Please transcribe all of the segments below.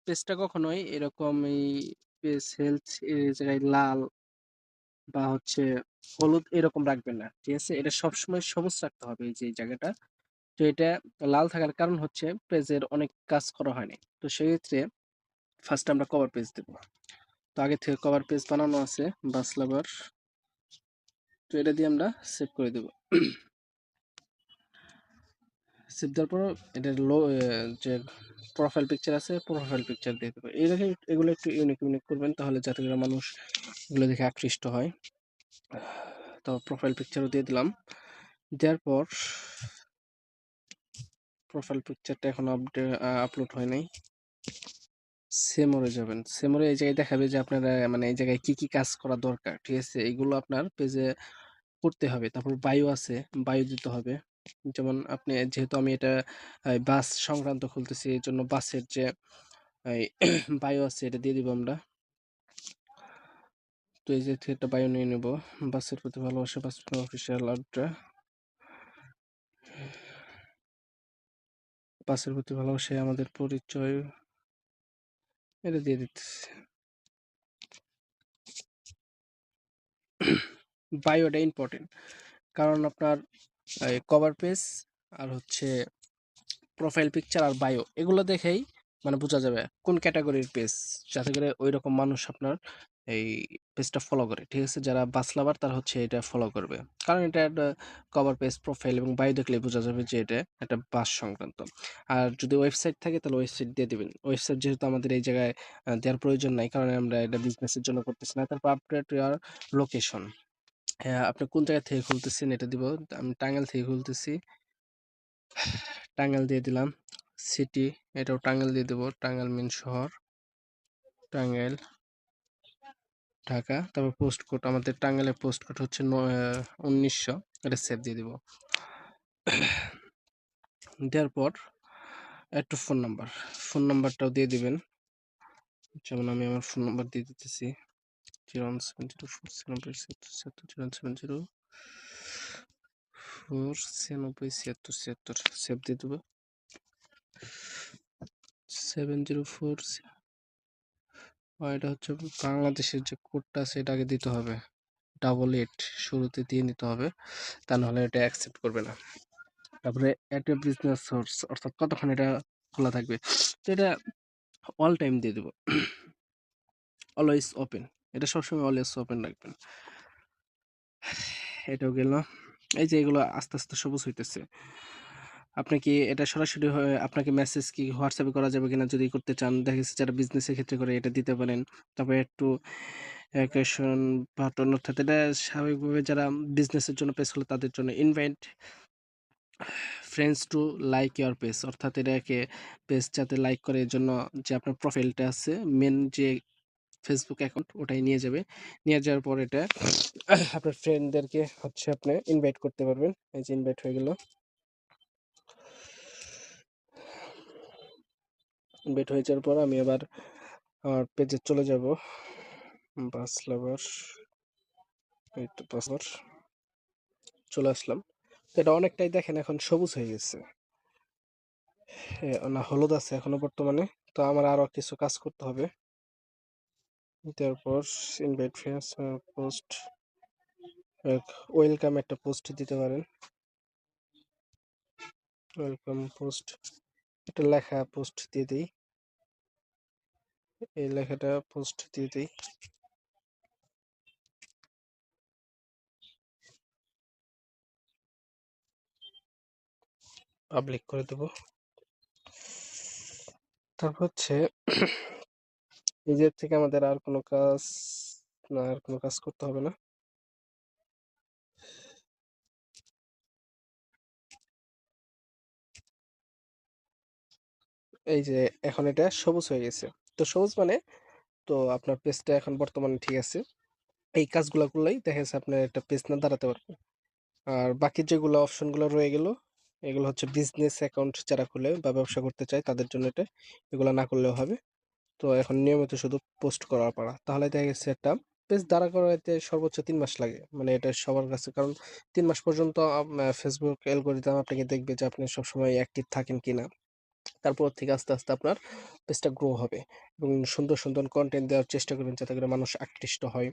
পেজটা কখনোই এরকম এই পেজ হেলথ এর জায়গায় লাল বা হচ্ছে হলুদ এরকম রাখবেন না। ঠিক আছে? এটা সবসময় সবুজ রাখতে হবে এই যে এই জায়গাটা। তো এটা লাল থাকার কারণ হচ্ছে পেজের অনেক কাজ করা হয়নি। তো সেক্ষেত্রে ফার্স্ট আমরা কভার পেজ দেব। তো আগে থেকে কভার পেজ বানানো আছে বাসলাভার। তো এটা দিয়ে আমরা সেভ করে দেব। সেভ দেওয়ার পর এটার যে প্রোফাইল পিকচার আছে প্রোফাইল পিকচার দিয়ে দেবো। এগুলো একটু ইউনিক করবেন তাহলে যাতে করে মানুষ এগুলো দেখে আকৃষ্ট হয়। তো প্রোফাইল পিকচারও দিয়ে দিলাম। দেওয়ার পর প্রোফাইল পিকচারটা এখন আপলোড হয় নাই। সেমোরে যাবেন। সেমোরে এই জায়গায় দেখাবে যে আপনারা মানে এই জায়গায় কি কাজ করা দরকার। ঠিক আছে? এগুলো আপনার পেজে করতে হবে। তারপর বায়ো আছে, বায়ো দিতে হবে। যেমন আপনি যেহেতু আমি এটা বাস সংক্রান্ত খুলতেছি এজন্য বাসের যে এই বায়ো আছে এটা দিয়ে দিব আমরা। তো এই যে একটা বায়ো নিয়ে নেব। বাসের প্রতি ভালোবাসা, বাস অফিসিয়াল আড্ডা। বাসের প্রতি ভালোবাসাই আমাদের পরিচয়। এটা দিয়ে দিতেছি। বায়োটা ইম্পর্টেন্ট। কারণ আপনার কভার পেজ আর হচ্ছে প্রোফাইল পিকচার আর বায়ো এগুলো দেখেই মানে বোঝা যাবে কোন ক্যাটাগরির পেজ, যাতে করে ওইরকম মানুষ আপনার এই পেজটা ফলো করে। ঠিক আছে? যারা বাস লাভার তারা হচ্ছে এটা ফলো করবে। কারণ এটা একটা কভার পেজ, প্রোফাইল এবং বায়ো দেখলে বোঝা যাবে যে এটা একটা বাস সংক্রান্ত। আর যদি ওয়েবসাইট থাকে তাহলে ওয়েবসাইট দিয়ে দিবেন। ওয়েবসাইট যেহেতু আমাদের এই জায়গায় দেওয়ার প্রয়োজন নাই, কারণ আমরা এটা বিজনেসের জন্য করতেছি না। তারপর আপডেট ইয়ার লোকেশন। হ্যাঁ, আপনি কোন জায়গা থেকে খুলতেছেন এটা দিব। আমি টাঙ্গাইল থেকে খুলতেছি। টাঙ্গাইল দিয়ে দিলাম। সিটি এটাও টাঙ্গাইল দিয়ে দেবো। টাঙ্গাইল মেন শহর, টাঙ্গাইল, ঢাকা। তারপর পোস্ট কোড, আমাদের টাঙ্গাইলের পোস্ট কোড হচ্ছে 1900। এটা সেভ দিয়ে দিব। দেওয়ার পর একটু ফোন নাম্বার, ফোন নাম্বারটাও দিয়ে দিবেন। যেমন আমি আমার ফোন নাম্বার দিয়ে দিতেছি 01704 সেভ দিয়ে দেবো। 704 এটা হচ্ছে বাংলাদেশের যে কোডটা আছে এটা আগে দিতে হবে। 88 শুরুতে দিয়ে নিতে হবে, তা নাহলে এটা অ্যাকসেপ্ট করবে না। তারপরে একটা বিজনেস সোর্স অর্থাৎ কতক্ষণ এটা খোলা থাকবে। তো এটা অল টাইম দিয়ে দেবো। অলওয়েজ ওপেন, এটা সবসময় অলওয়েজ ওপেন রাখবেন। এটাও গেল। এই যে এগুলো আস্তে আস্তে সবুজ হইতেছে। আপনি কি এটা সরাসরি আপনাকে মেসেজ কি হোয়াটসঅ্যাপে করা যাবে কিনা যদি করতে চান, দেখা গেছে যারা বিজনেসের ক্ষেত্রে করে এটা দিতে পারেন। তারপরে একটু অ্যাকেশন বাটন, অর্থাৎ এটা স্বাভাবিকভাবে যারা বিজনেসের জন্য পেজ খোলে তাদের জন্য invite friends to like your page, অর্থাৎ এটাকে পেজ যাতে লাইক করে এর জন্য যে আপনার প্রোফাইলটা আছে মেন যে ফেসবুক অ্যাকাউন্ট ওটাই নিয়ে যাবে। নিয়ে যাওয়ার পর এটা আপনার ফ্রেন্ডদেরকে হচ্ছে আপনি ইনভাইট করতে পারবেন। এই যে ইনভাইট হয়ে গেল। ইনভাইট হয়ে যাওয়ার পর আমি আবার আমার পেজে চলে যাব। বাস লাভার, এই তো বাস লাভার চলে আসলাম। তো এটা অনেকটাই দেখেন এখন সবুজ হয়ে গেছে। না, হলুদ আছে এখনো বর্তমানে। তো আমার আরো কিছু কাজ করতে হবে। তারপর ইনভাইট ফ্রেন্ডস, পোস্ট, ওয়েলকাম একটা পোস্ট দিতে পারেন। ওয়েলকাম পোস্ট, একটা লেখা পোস্ট দিয়ে দিই। এই লেখাটা পোস্ট দিয়ে দিই। পাবলিক করে দেব। তারপর হচ্ছে নিজের থেকে আমাদের আর কোনো কাজ না, আর কোনো কাজ করতে হবে না। এই যে এখন এটা সবুজ হয়ে গেছে। তো সবুজ মানে তো আপনার পেজটা এখন বর্তমানে ঠিক আছে। এই কাজগুলো করলেই দেখা যাচ্ছে আপনার একটা পেজ না দাঁড়াতে পারবে। আর বাকি যেগুলো অপশনগুলো রয়ে গেল এগুলো হচ্ছে বিজনেস অ্যাকাউন্ট যারা খুলে বা ব্যবসা করতে চায় তাদের জন্য এটা, এগুলো না করলেও হবে। তো এখন নিয়মিত শুধু পোস্ট করার পালা, তাহলে দেখা গেছে একটা পেজ দাঁড়া করাইতে সর্বোচ্চ 3 মাস লাগে, মানে এটা সবার কাছে। কারণ 3 মাস পর্যন্ত ফেসবুক অ্যালগোরিদম আপনাকে দেখবে যে আপনি সবসময় অ্যাক্টিভ থাকেন কিনা। তারপর থেকে আস্তে, আস্তে আপনার পেজটা গ্রো হবে এবং সুন্দর, সুন্দর কনটেন্ট দেওয়ার চেষ্টা করবেন যাতে করে মানুষ আকৃষ্ট হয়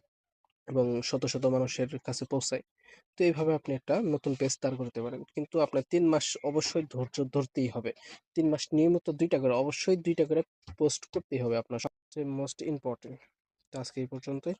এবং শত, শত মানুষের কাছে পৌঁছায়। তো এইভাবে আপনি একটা নতুন পেজ দাঁড় করতে পারেন। কিন্তু আপনার ৩ মাস অবশ্যই ধৈর্য ধরতেই হবে। ৩ মাস নিয়মিত ২ টা করে অবশ্যই ২ টা করে পোস্ট করতেই হবে আপনার সবচেয়ে মোস্ট ইম্পোর্টেন্ট। তো আজকে এই পর্যন্তই।